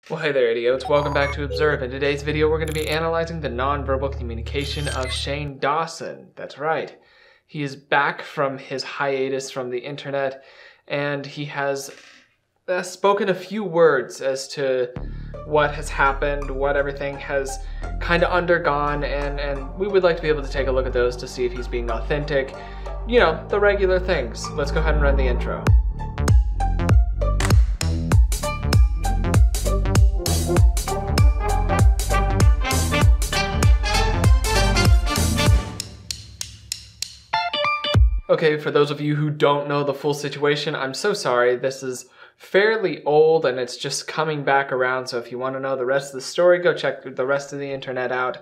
Well, hey there, idiots. Welcome back to Observe. In today's video, we're going to be analyzing the nonverbal communication of Shane Dawson. That's right. He is back from his hiatus from the internet, and he has spoken a few words as to what has happened, what everything has kind of undergone, and we would like to be able to take a look at those to see if he's being authentic. You know, the regular things. Let's go ahead and run the intro. Okay, for those of you who don't know the full situation, I'm so sorry. This is fairly old and it's just coming back around, so if you want to know the rest of the story, go check the rest of the internet out.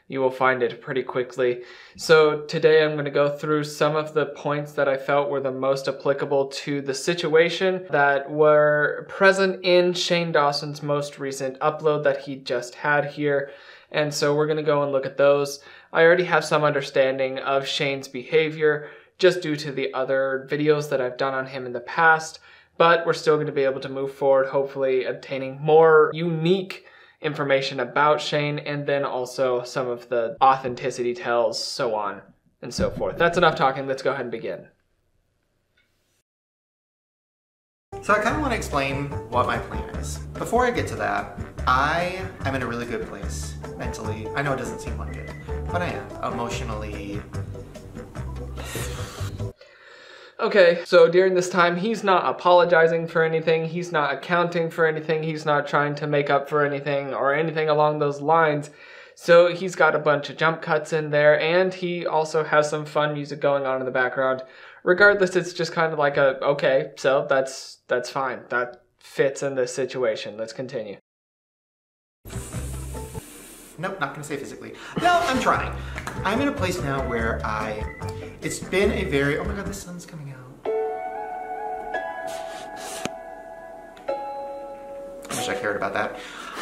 You will find it pretty quickly. So today I'm going to go through some of the points that I felt were the most applicable to the situation that were present in Shane Dawson's most recent upload that he just had here. And so we're going to go and look at those. I already have some understanding of Shane's behavior, just due to the other videos that I've done on him in the past, but we're still going to be able to move forward, hopefully obtaining more unique information about Shane, and then also some of the authenticity tells, so on and so forth. That's enough talking, let's go ahead and begin. So I kind of want to explain what my plan is. Before I get to that, I am in a really good place mentally. I know it doesn't seem like it, but I am emotionally. Okay, so during this time, he's not apologizing for anything, he's not accounting for anything, he's not trying to make up for anything or anything along those lines. So he's got a bunch of jump cuts in there, and he also has some fun music going on in the background. Regardless, it's just kind of like a, okay, so that's fine. That fits in this situation. Let's continue. Nope, not gonna say physically. No, I'm trying. I'm in a place now where it's been a very, oh my god, the sun's coming out. I wish I cared about that.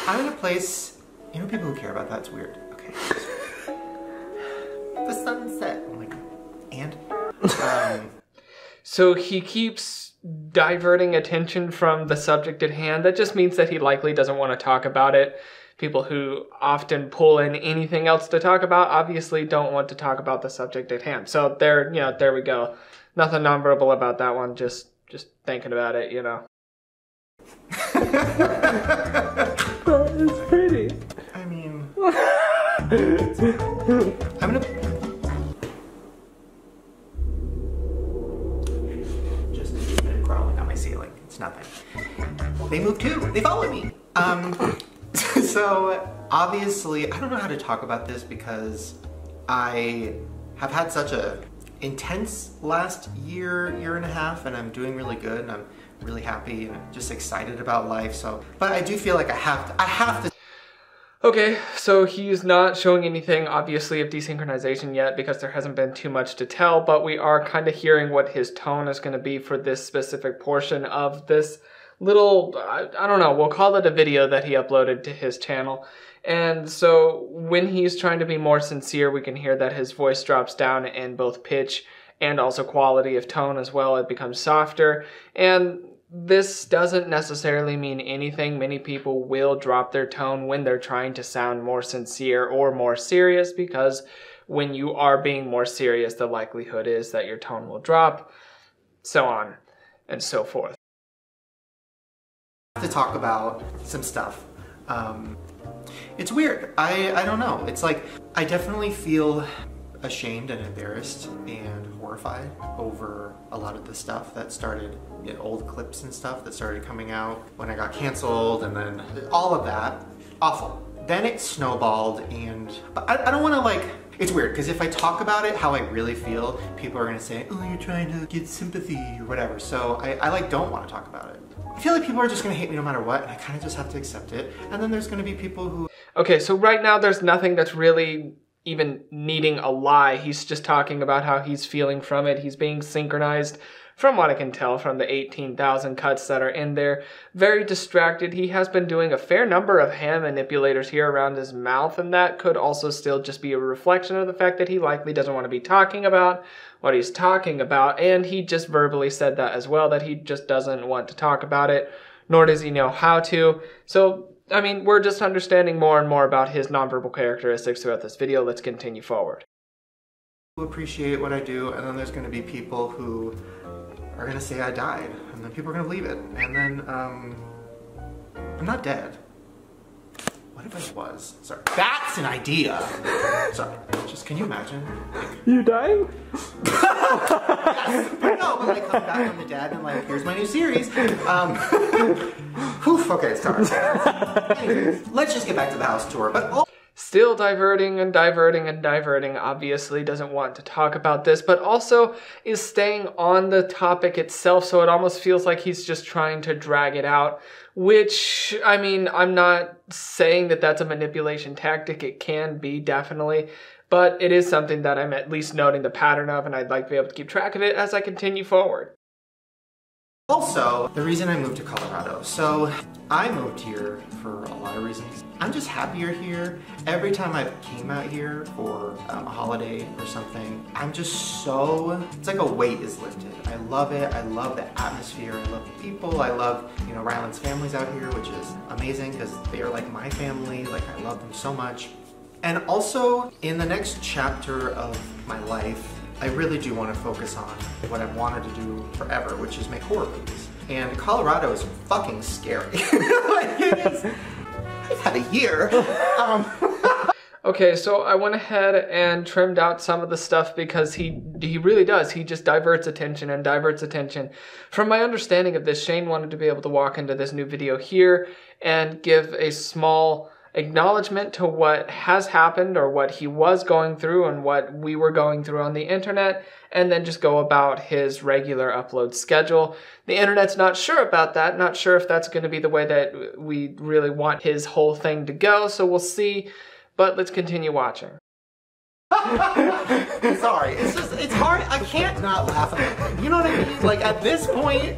I'm in a place, you know, people who care about that, it's weird. Okay. The sunset. I'm like, and? So he keeps diverting attention from the subject at hand. That just means that he likely doesn't want to talk about it. People who often pull in anything else to talk about obviously don't want to talk about the subject at hand. So there, you know, there we go. Nothing nonverbal about that one. Just thinking about it, you know. It's pretty. I mean, I'm gonna just crawling on my ceiling. It's nothing. They move too. They follow me. So obviously, I don't know how to talk about this because I have had such a intense last year and a half, and I'm doing really good, and I'm really happy, and I'm just excited about life. So, but I do feel like I have to. Okay, so he's not showing anything obviously of desynchronization yet because there hasn't been too much to tell, but we are kind of hearing what his tone is going to be for this specific portion of this little, I don't know, we'll call it a video that he uploaded to his channel. And so when he's trying to be more sincere, we can hear that his voice drops down in both pitch and also quality of tone as well. It becomes softer. And this doesn't necessarily mean anything. Many people will drop their tone when they're trying to sound more sincere or more serious, because when you are being more serious, the likelihood is that your tone will drop, so on and so forth. To talk about some stuff. It's weird. I don't know. It's like, I definitely feel ashamed and embarrassed and horrified over a lot of the stuff that started, you know, old clips and stuff that started coming out when I got canceled, and then all of that. Awful. Then it snowballed, and but I don't want to, like, it's weird because if I talk about it how I really feel, people are going to say, oh, you're trying to get sympathy or whatever. So I like don't want to talk about it. I feel like people are just going to hate me no matter what, and I kind of just have to accept it. And then there's going to be people who... Okay, so right now there's nothing that's really even needing a lie. He's just talking about how he's feeling from it. He's being synchronized, from what I can tell from the 18,000 cuts that are in there. Very distracted. He has been doing a fair number of hand manipulators here around his mouth, and that could also still just be a reflection of the fact that he likely doesn't want to be talking about what he's talking about, and he just verbally said that as well, that he just doesn't want to talk about it, nor does he know how to. So I mean, we're just understanding more and more about his nonverbal characteristics throughout this video. Let's continue forward. Appreciate what I do, and then there's going to be people who are going to say I died, and then people are going to believe it, and then I'm not dead. What if I was? Sorry, that's an idea. Sorry, just can you imagine? You dying? Yes, but no, but like coming back from the dead and like, here's my new series. Whew, okay, sorry. Anyways, let's just get back to the house tour. But still diverting and diverting and diverting, obviously doesn't want to talk about this, but also is staying on the topic itself, so it almost feels like he's just trying to drag it out, which, I mean, I'm not saying that that's a manipulation tactic. It can be, definitely, but it is something that I'm at least noting the pattern of, and I'd like to be able to keep track of it as I continue forward. also, the reason I moved to Colorado. So I moved here for a lot of reasons. I'm just happier here. Every time I came out here for a holiday or something, I'm just so, it's like a weight is lifted. I love it. I love the atmosphere. I love the people. I love, you know, Ryland's family's out here, which is amazing because they are like my family. Like, I love them so much. And also, in the next chapter of my life, I really do want to focus on what I've wanted to do forever, which is make horror movies. And Colorado is fucking scary. Like, it is, I've had a year. Okay, so I went ahead and trimmed out some of the stuff because he really does. He just diverts attention and diverts attention. From my understanding of this, Shane wanted to be able to walk into this new video here and give a small acknowledgement to what has happened or what he was going through and what we were going through on the internet, and then just go about his regular upload schedule. The internet's not sure about that, not sure if that's going to be the way that we really want his whole thing to go, so we'll see, but let's continue watching. Sorry, it's just, it's hard, I can't not laugh at it. You know what I mean? Like, at this point,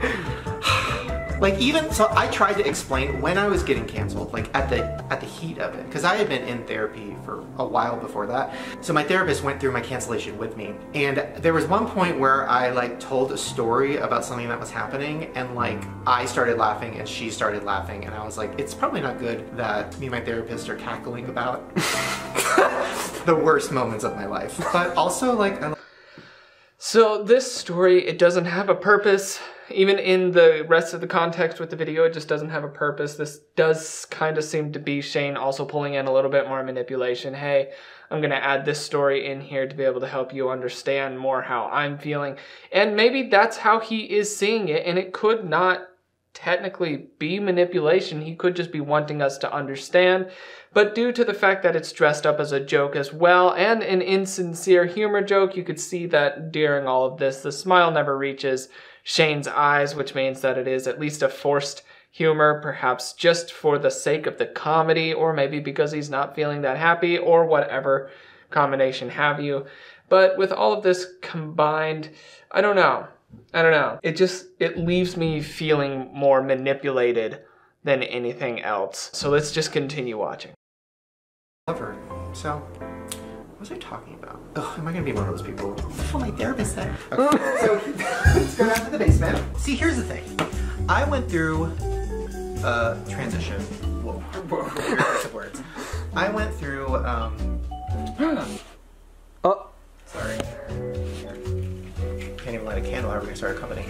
like, even, so I tried to explain when I was getting canceled, like at the heat of it, because I had been in therapy for a while before that. So my therapist went through my cancellation with me. And there was one point where I like told a story about something that was happening, and like I started laughing and she started laughing, and I was like, it's probably not good that me and my therapist are cackling about the worst moments of my life. But also like, so this story, it doesn't have a purpose. Even in the rest of the context with the video, it just doesn't have a purpose. This does kind of seem to be Shane also pulling in a little bit more manipulation. Hey, I'm going to add this story in here to be able to help you understand more how I'm feeling. And maybe that's how he is seeing it, and it could not technically be manipulation. He could just be wanting us to understand. But due to the fact that it's dressed up as a joke as well, and an insincere humor joke, you could see that during all of this, the smile never reaches Shane's eyes, which means that it is at least a forced humor, perhaps just for the sake of the comedy, or maybe because he's not feeling that happy, or whatever combination have you. But with all of this combined, I don't know. It leaves me feeling more manipulated than anything else. So let's just continue watching. So, what was I talking about? Ugh, am I gonna be one of those people? That's what my therapist said. Okay, so let's go down to the basement. See, here's the thing. I went through a transition. Whoa, weird words. I went through, Oh. Sorry. Can't even light a candle, how are we gonna start a company?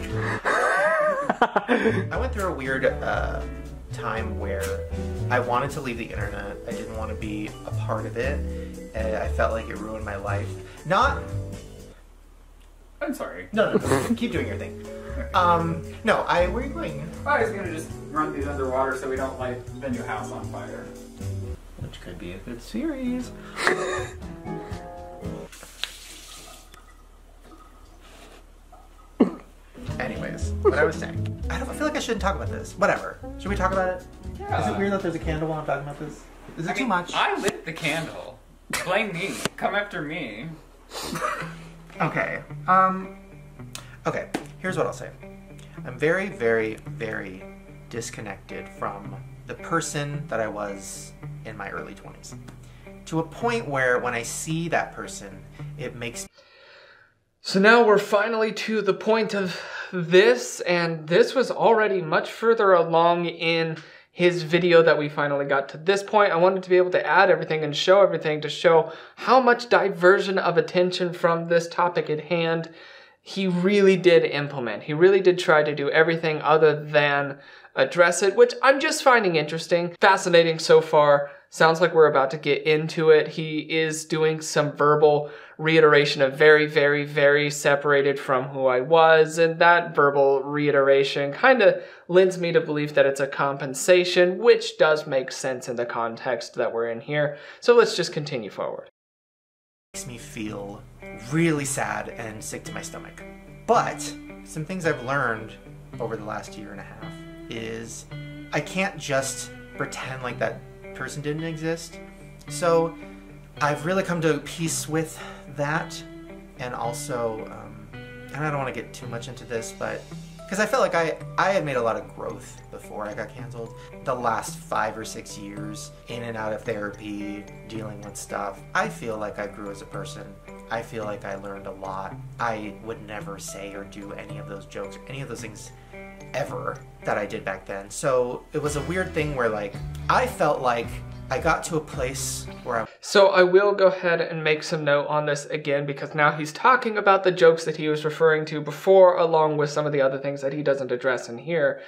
I went through a weird, time where I wanted to leave the internet. I didn't want to be a part of it. I felt like it ruined my life. Not... I'm sorry. No. Keep doing your thing. No, where are you going? I was gonna just run these underwater so we don't light the new house on fire. Which could be a good series. Anyways, what I was saying. I feel like I shouldn't talk about this. Whatever. Should we talk about it? Yeah. Is it weird that there's a candle while I'm talking about this? Is it too much? I lit the candle. Blame me. Come after me. Okay. Okay, here's what I'll say. I'm very, very, very disconnected from the person that I was in my early 20s. To a point where when I see that person, it makes... So now we're finally to the point of this, and this was already much further along in his video that we finally got to this point. I wanted to be able to add everything and show everything to show how much diversion of attention from this topic at hand he really did implement. He really did try to do everything other than address it, which I'm just finding interesting, fascinating so far. Sounds like we're about to get into it. He is doing some verbal reiteration of very, very, very separated from who I was, and that verbal reiteration kind of lends me to believe that it's a compensation, which does make sense in the context that we're in here. So let's just continue forward. Makes me feel really sad and sick to my stomach. But some things I've learned over the last year and a half is I can't just pretend like that person didn't exist. So I've really come to peace with that, and also and I don't want to get too much into this, but because I felt like I had made a lot of growth before I got canceled. The last 5 or 6 years in and out of therapy, dealing with stuff, I feel like I grew as a person. I feel like I learned a lot. I would never say or do any of those jokes or any of those things ever that I did back then. So it was a weird thing where like I felt like I got to a place where So I will go ahead and make some note on this again, because now he's talking about the jokes that he was referring to before, along with some of the other things that he doesn't address in here.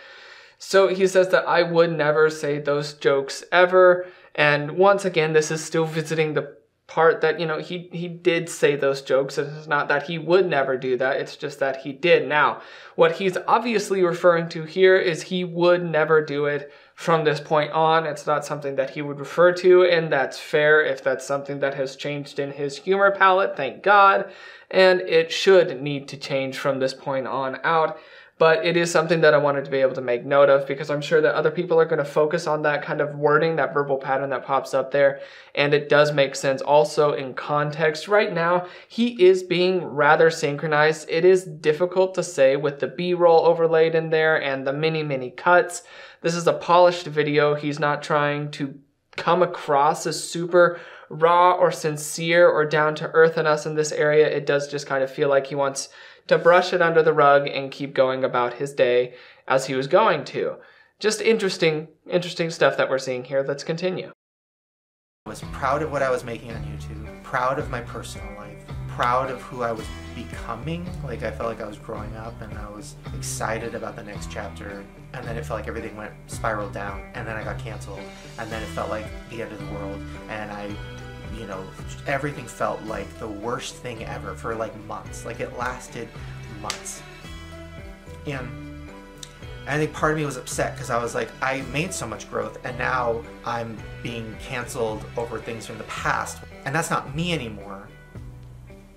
So he says that I would never say those jokes ever. And once again, this is still visiting the part that, you know, he did say those jokes. It's not that he would never do that. It's just that he did. Now, what he's obviously referring to here is he would never do it from this point on. It's not something that he would refer to, and that's fair if that's something that has changed in his humor palette, thank God. And it should need to change from this point on out. But it is something that I wanted to be able to make note of, because I'm sure that other people are going to focus on that kind of wording, that verbal pattern that pops up there. And it does make sense also in context. Right now, he is being rather synchronized. It is difficult to say with the B-roll overlaid in there and the mini cuts. This is a polished video. He's not trying to come across as super raw or sincere or down to earth in us in this area. It does just kind of feel like he wants to brush it under the rug and keep going about his day as he was going to. Just interesting stuff that we're seeing here. Let's continue. I was proud of what I was making on YouTube, proud of my personal life, proud of who I was becoming. Like I felt like I was growing up, and I was excited about the next chapter. And then it felt like everything spiraled down, and then I got canceled, and then it felt like the end of the world, and you know, everything felt like the worst thing ever for like months. Like it lasted months. And I think part of me was upset because I was like, I made so much growth, and now I'm being canceled over things from the past. And that's not me anymore.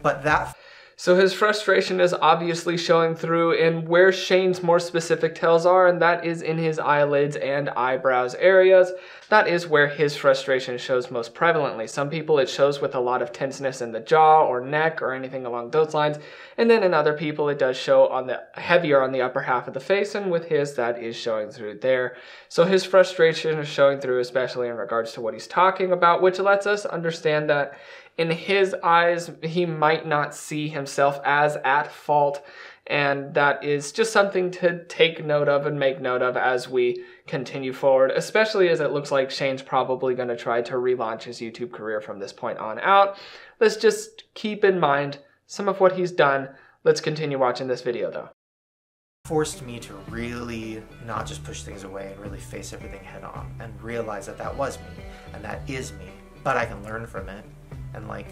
But that... So his frustration is obviously showing through in where Shane's more specific tells are, and that is in his eyelids and eyebrows areas. That is where his frustration shows most prevalently. Some people it shows with a lot of tenseness in the jaw or neck or anything along those lines, and then in other people it does show on the heavier on the upper half of the face, and with his that is showing through there. So his frustration is showing through, especially in regards to what he's talking about, which lets us understand that in his eyes, he might not see himself as at fault, and that is just something to take note of and make note of as we continue forward, especially as it looks like Shane's probably going to try to relaunch his YouTube career from this point on out. Let's just keep in mind some of what he's done. Let's continue watching this video though. Forced me to really not just push things away and really face everything head on and realize that that was me and that is me, but I can learn from it. And like,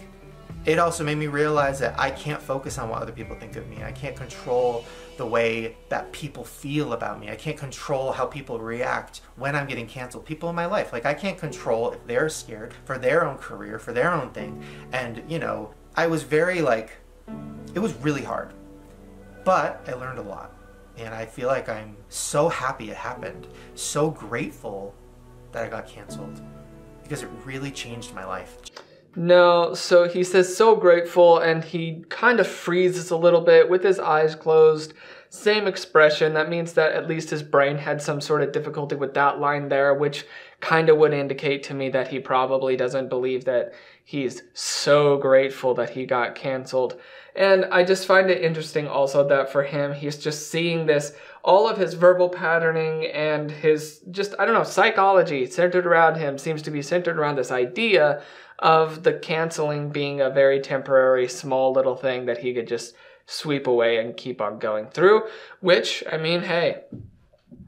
it also made me realize that I can't focus on what other people think of me. I can't control the way that people feel about me. I can't control how people react when I'm getting canceled. People in my life, like I can't control if they're scared for their own career, for their own thing. And you know, I was very like, it was really hard, but I learned a lot. And I feel like I'm so happy it happened, so grateful that I got canceled, because it really changed my life. No, so he says so grateful, and he kind of freezes a little bit with his eyes closed. Same expression. That means that at least his brain had some sort of difficulty with that line there, which kind of would indicate to me that he probably doesn't believe that he's so grateful that he got canceled. And I just find it interesting also that for him, he's just seeing this all of his verbal patterning and his just, I don't know, psychology centered around him seems to be centered around this idea of the canceling being a very temporary, small little thing that he could just sweep away and keep on going through, which, I mean, hey,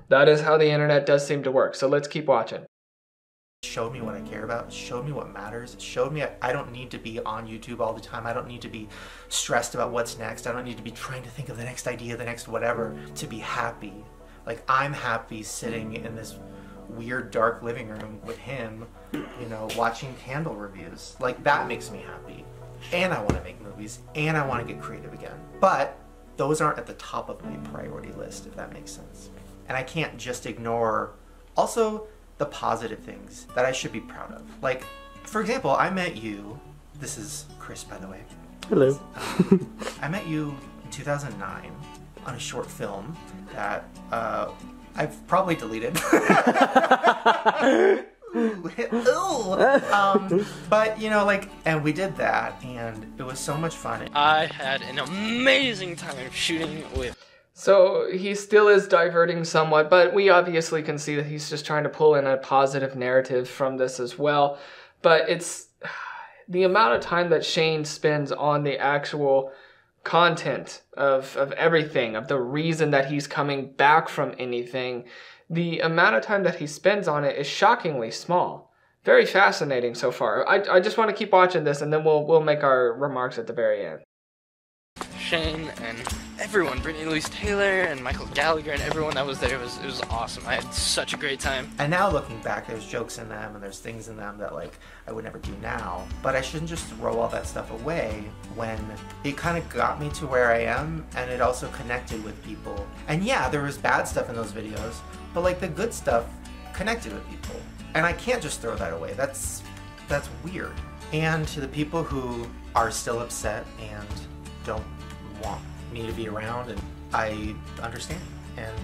that is how the internet does seem to work. So let's keep watching. Showed me what I care about, showed me what matters, showed me I don't need to be on YouTube all the time. I don't need to be stressed about what's next. I don't need to be trying to think of the next idea, the next whatever, to be happy. Like, I'm happy sitting in this weird dark living room with him, you know, watching candle reviews. Like, that makes me happy. And I want to make movies, and I want to get creative again. But those aren't at the top of my priority list, if that makes sense. And I can't just ignore also the positive things that I should be proud of. Like, for example, I met you, this is Chris, by the way. Hello. I met you in 2009 on a short film that I've probably deleted. But, you know, like, and we did that, and it was so much fun. I had an amazing time shooting with... So he still is diverting somewhat, but we obviously can see that he's just trying to pull in a positive narrative from this as well. But it's the amount of time that Shane spends on the actual content of everything, of the reason that he's coming back from anything, the amount of time that he spends on it is shockingly small. Very fascinating so far. I just want to keep watching this, and then we'll make our remarks at the very end. Shane and everyone, Brittany Louise Taylor and Michael Gallagher and everyone that was there, it was awesome. I had such a great time. And now looking back, there's jokes in them and there's things in them that, like, I would never do now. But I shouldn't just throw all that stuff away when it kind of got me to where I am, and it also connected with people. And yeah, there was bad stuff in those videos, but like the good stuff connected with people. And I can't just throw that away. That's weird. And to the people who are still upset and don't want me to be around, and I understand. And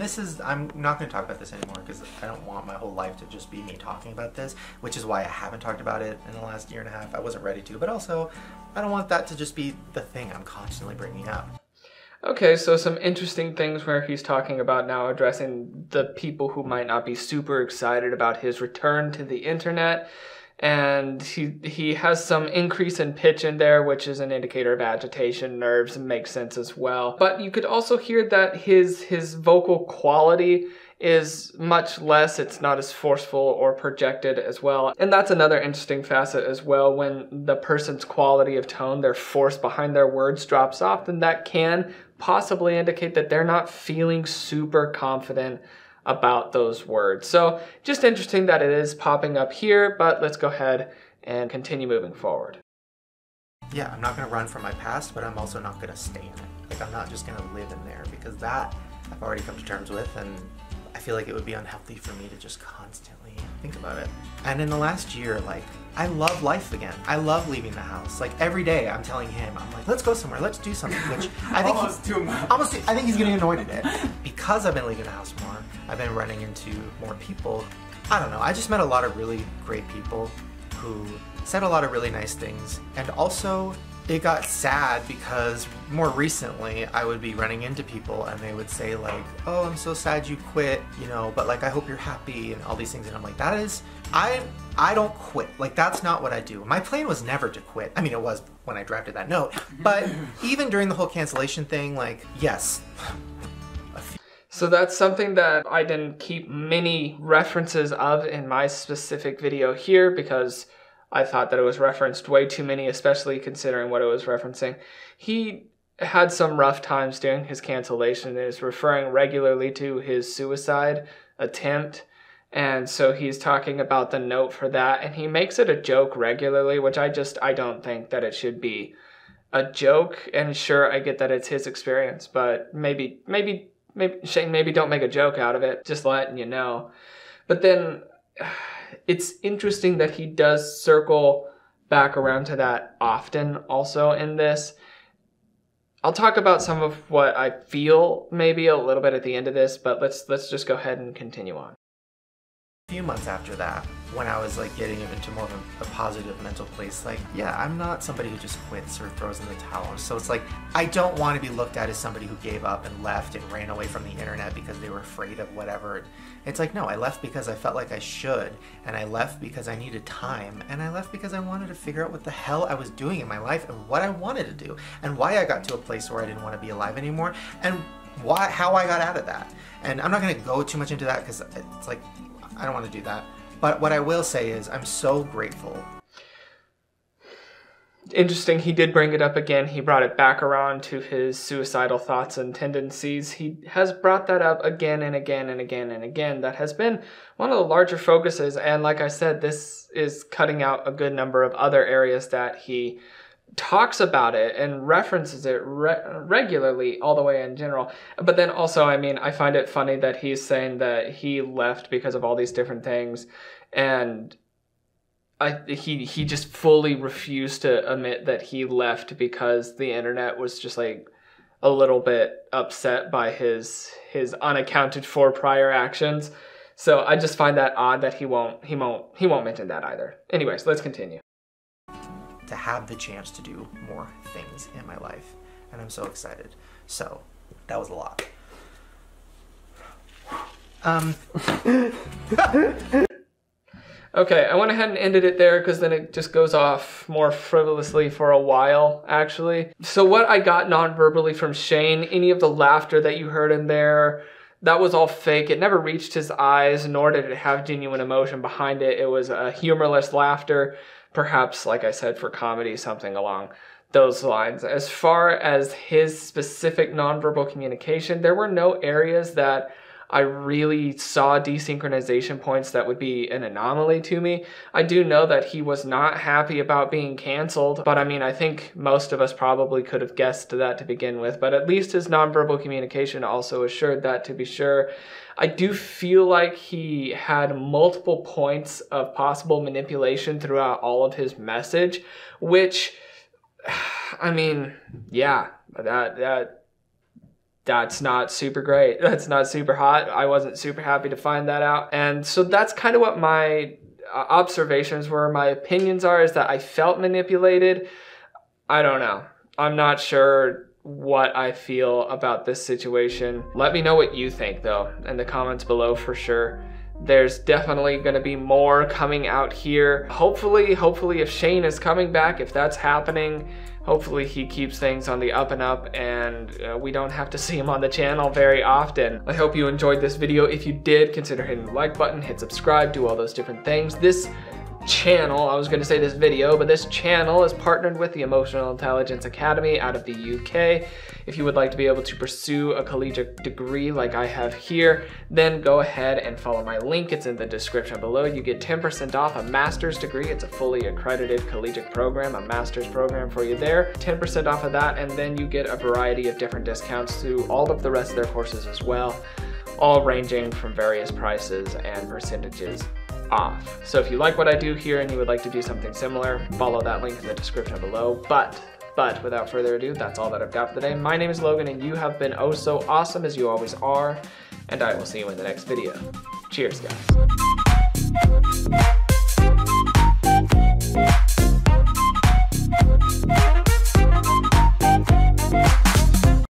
this is, I'm not going to talk about this anymore because I don't want my whole life to just be me talking about this, which is why I haven't talked about it in the last year and a half. I wasn't ready to, but also I don't want that to just be the thing I'm constantly bringing up. Okay, so some interesting things where he's talking about now addressing the people who might not be super excited about his return to the internet. And he has some increase in pitch in there, which is an indicator of agitation, nerves, and makes sense as well. But you could also hear that his vocal quality is much less. It's not as forceful or projected as well. And that's another interesting facet as well. When the person's quality of tone, their force behind their words drops off, then that can possibly indicate that they're not feeling super confident about those words. So just interesting that it is popping up here, but let's go ahead and continue moving forward. Yeah, I'm not going to run from my past, but I'm also not going to stay in it. Like, I'm not just going to live in there, because that I've already come to terms with, and I feel like it would be unhealthy for me to just constantly think about it. And in the last year, like, I love life again. I love leaving the house. Like, every day I'm telling him, I'm like, let's go somewhere, let's do something, which I think I think he's getting annoyed at it. Because I've been leaving the house more, I've been running into more people. I don't know, I just met a lot of really great people who said a lot of really nice things. And also, it got sad because more recently I would be running into people and they would say like, oh, I'm so sad you quit, you know, but like, I hope you're happy and all these things. And I'm like, that is, I don't quit. Like, that's not what I do. My plan was never to quit. I mean, it was when I drafted that note, but even during the whole cancellation thing, like, yes. So that's something that I didn't keep many references of in my specific video here because I thought that it was referenced way too many, especially considering what it was referencing. He had some rough times during his cancellation and is referring regularly to his suicide attempt. And so he's talking about the note for that, and he makes it a joke regularly, which I don't think that it should be a joke. And sure, I get that it's his experience, but maybe Shane, maybe don't make a joke out of it, just letting you know. But then it's interesting that he does circle back around to that often also in this. I'll talk about some of what I feel maybe a little bit at the end of this, but let's just go ahead and continue on. If few months after that, when I was like getting into more of a positive mental place, like, yeah, I'm not somebody who just quits or throws in the towel. So it's like, I don't want to be looked at as somebody who gave up and left and ran away from the internet because they were afraid of whatever. It's like, no, I left because I felt like I should, and I left because I needed time, and I left because I wanted to figure out what the hell I was doing in my life and what I wanted to do, and why I got to a place where I didn't want to be alive anymore, and how I got out of that. And I'm not going to go too much into that because it's like, I don't want to do that. But what I will say is I'm so grateful. Interesting, he did bring it up again. He brought it back around to his suicidal thoughts and tendencies. He has brought that up again and again and again and again. That has been one of the larger focuses. And like I said, this is cutting out a good number of other areas that he talks about it and references it regularly all the way in general. But then also, I mean, I find it funny that he's saying that he left because of all these different things, and he just fully refused to admit that he left because the internet was just like a little bit upset by his unaccounted for prior actions. So I just find that odd that he won't mention that either. Anyways, let's continue. To have the chance to do more things in my life, and I'm so excited. So that was a lot. Okay, I went ahead and ended it there because then it just goes off more frivolously for a while, actually. So what I got non-verbally from Shane, any of the laughter that you heard in there, that was all fake. It never reached his eyes, nor did it have genuine emotion behind it. It was a humorless laughter. Perhaps, like I said, for comedy, something along those lines. As far as his specific nonverbal communication, there were no areas that I really saw desynchronization points that would be an anomaly to me. I do know that he was not happy about being canceled, but I mean, I think most of us probably could have guessed that to begin with, but at least his nonverbal communication also assured that, to be sure. I do feel like he had multiple points of possible manipulation throughout all of his message, which, I mean, yeah, that's not super great. That's not super hot. I wasn't super happy to find that out. And so that's kind of what my observations were. My opinions are is that I felt manipulated. I don't know. I'm not sure what I feel about this situation. Let me know what you think though in the comments below for sure. There's definitely going to be more coming out here. Hopefully if Shane is coming back, if that's happening, hopefully he keeps things on the up and up and we don't have to see him on the channel very often. I hope you enjoyed this video. If you did, consider hitting the like button, hit subscribe, do all those different things. This channel, I was going to say this video, but this channel is partnered with the Emotional Intelligence Academy out of the UK. If you would like to be able to pursue a collegiate degree like I have here, then go ahead and follow my link. It's in the description below. You get 10% off a master's degree. It's a fully accredited collegiate program, a master's program for you there. 10% off of that, and then you get a variety of different discounts to all of the rest of their courses as well, all ranging from various prices and percentages off. So if you like what I do here and you would like to do something similar, follow that link in the description below. But without further ado, that's all that I've got for today. My name is Logan and you have been oh so awesome as you always are, and I will see you in the next video. Cheers, guys.